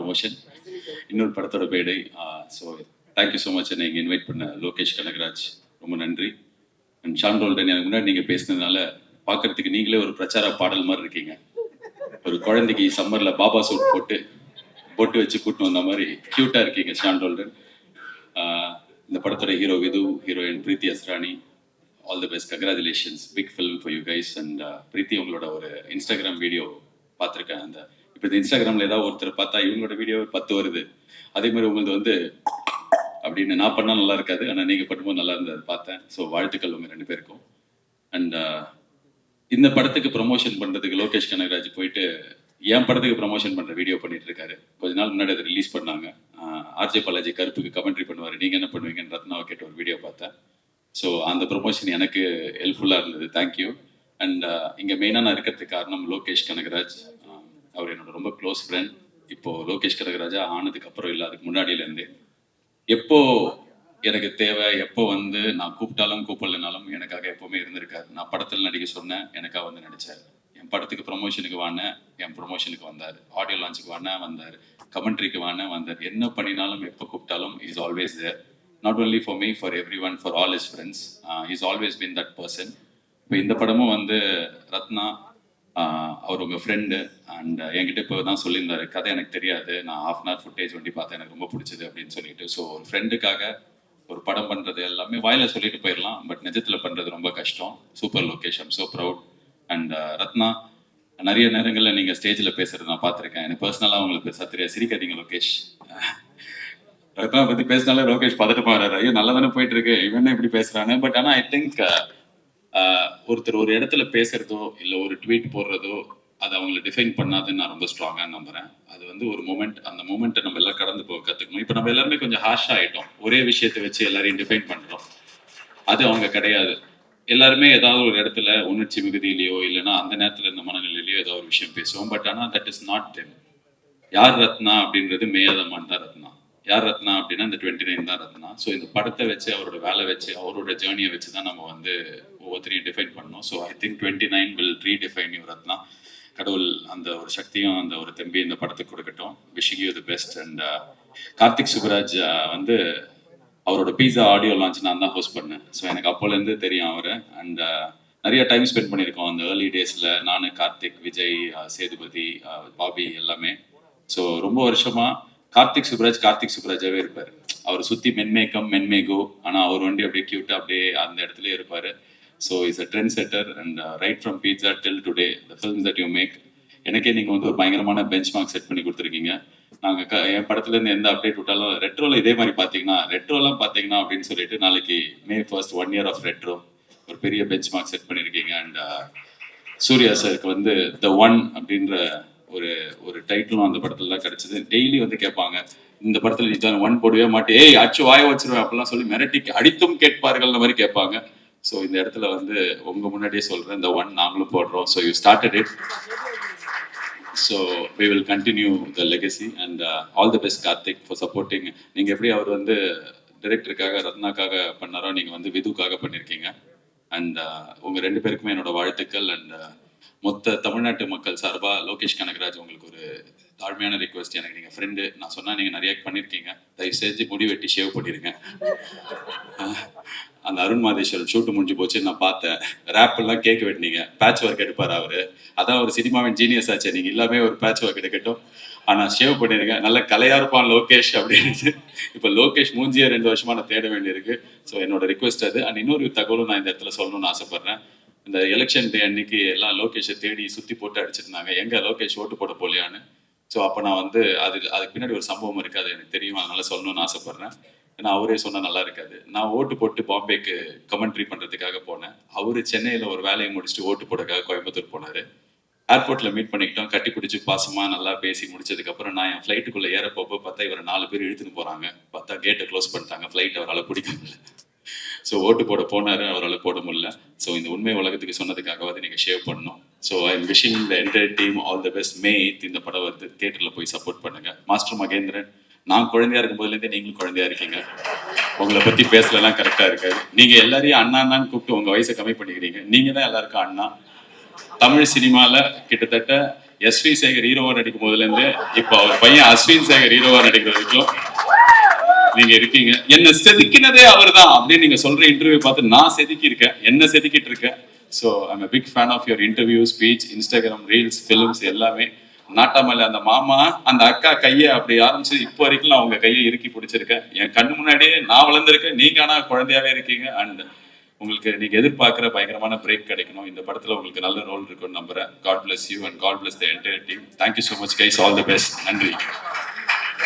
Promotion, இன்னொரு படத்தோட பேடை. ஸோ தேங்க்யூ ஸோ மச் என்னை இங்கே இன்வைட் பண்ண லோகேஷ் கனகராஜ், ரொம்ப நன்றி. அண்ட் ஷான் ரோல்டன், எனக்கு முன்னாடி நீங்கள் பேசினதுனால பார்க்கறதுக்கு நீங்களே ஒரு பிரச்சார பாடல் மாதிரி இருக்கீங்க. ஒரு குழந்தைக்கு சம்மரில் பாபா சூட் போட்டு பொட்டு வச்சு கூட்டின்னு வந்த மாதிரி க்யூட்டாக இருக்கீங்க ஷான் ரோல்டன். இந்த படத்தோட hero Vidhu, heroine Preethi Asrani, all the best, congratulations, big film for you guys. And Preethi, உங்களோட ஒரு இன்ஸ்டாகிராம் வீடியோ பார்த்துருக்கேன். அந்த இப்போ இந்த இன்ஸ்டாகிராமில் ஏதாவது ஒருத்தர் பார்த்தா இவங்களோட வீடியோ 10 வருது, அதே மாதிரி உங்களுக்கு வந்து அப்படின்னு நான் பண்ணால் நல்லா இருக்காது, ஆனால் நீங்கள் பண்ணும்போது நல்லா இருந்தது பார்த்தேன். ஸோ வாழ்த்துக்கள் உங்கள் 2 பேருக்கும். அண்ட் இந்த படத்துக்கு ப்ரமோஷன் பண்ணுறதுக்கு லோகேஷ் கனகராஜ் போயிட்டு என் படத்துக்கு ப்ரமோஷன் பண்ணுற வீடியோ பண்ணிட்டு இருக்காரு. கொஞ்ச நாள் முன்னாடி அதை ரிலீஸ் பண்ணாங்க. ஆர்ஜே பாலாஜி கருப்புக்கு கமெண்ட்ரி பண்ணுவார், நீங்கள் என்ன பண்ணுவீங்கன்னு ரத்னாவை கேட்ட ஒரு வீடியோ பார்த்தேன். ஸோ அந்த ப்ரொமோஷன் எனக்கு ஹெல்ப்ஃபுல்லாக இருந்தது, தேங்க்யூ. அண்ட் இங்கே மெயினாக நான் இருக்கிறதுக்கு காரணம் லோகேஷ் கனகராஜ். அவர் என்னோட ரொம்ப க்ளோஸ் ஃப்ரெண்ட். இப்போது லோகேஷ் கனகராஜா ஆனதுக்கு அப்புறம் இல்லை, அதுக்கு முன்னாடியிலேருந்தே எப்போ எனக்கு தேவை, எப்போ வந்து நான் கூப்பிட்டாலும் கூப்பிடலனாலும் எனக்காக எப்போவுமே இருந்திருக்காரு. நான் படத்தில் நடிக்க சொன்னேன், எனக்காக வந்து நடித்தார். என் படத்துக்கு ப்ரொமோஷனுக்கு வானேன், என் ப்ரொமோஷனுக்கு வந்தார். ஆடியோ லான்ச்சுக்கு வானேன், வந்தார். கமெண்ட்ரிக்கு வானேன், வந்தார். என்ன பண்ணினாலும் எப்போ கூப்பிட்டாலும் is always there. Not only for me, for everyone, for all is friends. Is always been that person. இப்போ இந்த படமும் வந்து ரத்னா அவர் உங்கள் ஃப்ரெண்டு. அண்ட் என்கிட்ட இப்போ தான் சொல்லியிருந்தாரு, கதை எனக்கு தெரியாது, நான் ½ hour ஃபுட்டேஜ் வண்டி பார்த்தேன், எனக்கு ரொம்ப பிடிச்சது அப்படின்னு சொல்லிட்டு. ஸோ ஒரு ஃப்ரெண்டுக்காக ஒரு படம் பண்ணுறது எல்லாமே வாயில சொல்லிட்டு போயிடலாம், பட் நிஜத்தில் பண்ணுறது ரொம்ப கஷ்டம். Super Lokesh, I'm so proud. And Ratna, நிறைய நேரங்களில் நீங்கள் ஸ்டேஜில் பேசுகிறது நான் பார்த்துருக்கேன். எனக்கு பர்சனலாக உங்களுக்கு பேச தெரியாது, சிரிக்காதீங்க லோகேஷ். ரத்னா பற்றி பேசினாலே லோகேஷ் பதட்டமாக வர்றாரு, ஐயோ நல்லா தானே போயிட்டு இருக்கு, இவன் இப்படி பேசுகிறாங்க. பட் ஆனால் ஐ திங்க் ஒருத்தர் ஒரு இடத்துல பேசுறதோ இல்லை ஒரு ட்வீட் போடுறதோ அது அவங்களை டிஃபைன் பண்ணாதுன்னு நான் ரொம்ப ஸ்ட்ராங்காக நம்புறேன். அது வந்து ஒரு மூமெண்ட், அந்த மூமெண்ட்டை நம்ம எல்லாம் கடந்து போக கற்றுக்கணும். இப்போ நம்ம எல்லாருமே கொஞ்சம் ஹாஷாக ஆகிட்டோம், ஒரே விஷயத்தை வச்சு எல்லாரையும் டிஃபைன் பண்ணுறோம். அது அவங்க கிடையாது. எல்லாருமே ஏதாவது ஒரு இடத்துல உணர்ச்சி மிகுதியிலையோ இல்லைன்னா அந்த நேரத்தில் இந்த மனநிலையிலையோ ஏதாவது ஒரு விஷயம் பேசுவோம். பட் ஆனால் தட் இஸ் நாட் தெம். யார் ரத்னா அப்படின்றது மேயாதமான் தான் ரத்னா. யார் ரத்னா அப்படின்னா இந்த 29 தான் ரத்னா. ஸோ இந்த படத்தை வச்சு, அவரோட வேலை வச்சு, அவரோட ஜேர்னியை வச்சு தான் நம்ம வந்து ஒவ்வொருத்தரையும் டிஃபைன் பண்ணணும். So I think 29 will redefine you Ratna. கடவுள் அந்த ஒரு சக்தியும் அந்த ஒரு தெம்பி இந்த படத்துக்கு கொடுக்கட்டும். Wishing you the best. And Karthik Subbaraj வந்து அவரோட பீஸா ஆடியோ லான்ச் நான் தான் ஹோஸ்ட் பண்ணேன். ஸோ எனக்கு அப்போலேருந்து தெரியும் அவர். அண்ட் நிறைய டைம் ஸ்பெண்ட் பண்ணியிருக்கோம் அந்த ஏர்லி டேஸில், நான், கார்த்திக், விஜய், சேதுபதி, பாபி எல்லாமே. ஸோ ரொம்ப வருஷமாக கார்த்திக் சுப்ராஜாவே இருப்பார். அவர் சுற்றி மென்மேக்கம் மென்மேகோ, ஆனால் அவர் வண்டி அப்படியே க்யூட்டாக அப்படியே அந்த இடத்துல இருப்பார். So is a trend setter. And right from pizza till today the films that you make, எனக்கே நீங்கள் வந்து ஒரு பயங்கரமான பெஞ்ச் மார்க் செட் பண்ணி கொடுத்துருக்கீங்க. நாங்கள் என் படத்துலேருந்து எந்த அப்டேட் விட்டாலும் ரெட்ரோவில் இதே மாதிரி ரெட்ரோலாம் பார்த்தீங்கன்னா அப்படின்னு சொல்லிட்டு நாளைக்கு May 1st 1 year of retro ஒரு பெரிய பெஞ்ச் மார்க் செட் பண்ணியிருக்கீங்க. அண்ட் சூர்யா சாருக்கு வந்து த ஒன் அப்படின்ற ஒரு டைட்டிலும் அந்த படத்துல தான் கிடைச்சது. டெய்லி வந்து கேட்பாங்க, இந்த படத்துல நீ தான் 1 போடவே மாட்டே, ஏய் அச்சு வாய வச்சிருவேன் அப்படிலாம் சொல்லி மிரட்டி அடித்தும் கேட்பார்கள்ன்ற மாதிரி கேட்பாங்க. ஸோ இந்த இடத்துல வந்து உங்க முன்னாடியே சொல்றேன், இந்த 1 நாங்களும் போடுறோம். So you started it, so we will continue the legacy. And all the best Karthik for supporting. நீங்க எப்படி அவர் வந்து டைரக்டருக்காக ரத்னாக்காக பண்ணாரோ, நீங்க வந்து விதுக்காக பண்ணியிருக்கீங்க. அண்ட் உங்க 2 பேருக்குமே என்னோட வாழ்த்துக்கள். அண்ட் மொத்த தமிழ்நாட்டு மக்கள் சார்பாக லோகேஷ் கனகராஜ் உங்களுக்கு ஒரு தாழ்மையான ரிக்வெஸ்ட். எனக்கு நீங்கள் ஃப்ரெண்டு, நான் சொன்னால் நீங்கள் நிறைய பண்ணியிருக்கீங்க, தயவு செஞ்சு முடி வெட்டி ஷேவ் பண்ணிடுங்க. அந்த அருண் மாதேஸ்வரன் ஷூட்டு முடிஞ்சு போச்சு, நான் பார்த்தேன். ரேப்பெல்லாம் கேக் வெட்டினீங்க, பேட்ச் ஒர்க் எடுப்பார் அவர். அதான் ஒரு சினிமாவின் ஜீனியஸ் ஆச்சு, நீங்கள் எல்லாமே ஒரு பேட்ச் ஒர்க் எடுக்கட்டும், ஆனால் ஷேவ் பண்ணிடுங்க. நல்ல கலையாக இருப்பான் லோகேஷ் அப்படின்னு. இப்போ லோகேஷ் மூஞ்சியை 2 வருஷமாக நான் தேட வேண்டியிருக்கு. ஸோ என்னோட ரிக்வெஸ்ட் அது. அண்ட் இன்னொரு தகவலும் நான் இந்த இடத்துல சொல்லணும்னு ஆசைப்பட்றேன். இந்த எலெக்ஷன் டே அன்னைக்கு எல்லாம் லோகேஷை தேடி சுற்றி போட்டு அடிச்சிருந்தாங்க, எங்கே லோகேஷ் ஓட்டு போட போலியான்னு. ஸோ அப்போ நான் வந்து அதுக்கு பின்னாடி ஒரு சம்பவம் இருக்குது, அது எனக்கு தெரியும், அதனால சொல்லணும்னு ஆசைப்பட்றேன். ஏன்னா அவரே சொன்னால் நல்லா இருக்காது. நான் ஓட்டு போட்டு பாம்பேக்கு கமெண்ட்ரி பண்ணுறதுக்காக போனேன். அவர் சென்னையில் ஒரு வேலையை முடிச்சுட்டு ஓட்டு போடுறதுக்காக கோயம்புத்தூர் போனார். ஏர்போர்ட்டில் மீட் பண்ணிக்கிட்டோம், கட்டி பிடிச்சி பாசமாக நல்லா பேசி முடிச்சதுக்கப்புறம் நான் என் ஃப்ளைட்டுக்குள்ளே ஏற போக பார்த்தா இவர் 4 பேர் இழுத்துன்னு போகிறாங்க. பார்த்தா கேட்டை க்ளோஸ் பண்ணிட்டாங்க, ஃப்ளைட் அவரால் பிடிக்க முடியல. ஸோ ஓட்டு போட போனார், அவரால் போட முடியல. ஸோ இந்த உண்மை உலகத்துக்கு சொன்னதுக்காகவாது நீங்கள் ஷேவ் பண்ணணும். So I am wishing the entire team all the best. May 8th இந்த படம் வந்து தியேட்டரில் போய் சப்போர்ட் பண்ணுங்க. மாஸ்டர் மகேந்திரன், நான் குழந்தையா இருக்கும் போதுலேருந்தே நீங்களும் குழந்தையா இருக்கீங்க, உங்களை பற்றி பேசலாம் கரெக்டாக இருக்காது. நீங்கள் எல்லாரையும் அண்ணா அண்ணான்னு கூப்பிட்டு உங்கள் வயசை கம்மி பண்ணிக்கிறீங்க. நீங்கள் தான் எல்லாருக்கும் அண்ணா. தமிழ் சினிமாவில் கிட்டத்தட்ட எஸ்வி சேகர் ஹீரோவா நடிக்கும் போதுல இருந்து இப்போ அவர் பையன் அஸ்வின் சேகர் ஹீரோவா நடிக்கிற வரைக்கும் நீங்க இருக்கீங்க. என்ன செதுக்கினதே அவர்தான் அப்படின்னு நீங்க சொல்ற இன்டர்வியூ பார்த்து நான் செதுக்கி இருக்கேன், என்ன செதுக்கிட்டு இருக்கேன். So I'm a big fan of your interview, speech, Instagram reels, films எல்லாமே. நாட்டாமல்ல அந்த மாமா அந்த அக்கா கையை அப்படி ஆரம்பிச்சு இப்போ வரைக்கும் நான் உங்க கையை இறுக்கி பிடிச்சிருக்கேன். என் கண்ணு முன்னாடியே நான் வளர்ந்துருக்கேன், நீங்க ஆனா குழந்தையாவே இருக்கீங்க. அண்ட் உங்களுக்கு நீங்க எதிர்பார்க்கிற பயங்கரமான பிரேக் கிடைக்கணும். இந்த படத்துல உங்களுக்கு நல்ல ரோல் இருக்குன்னு நம்புறேன். God bless you and God bless the entire team. Thank you so much guys, all the best. நன்றி.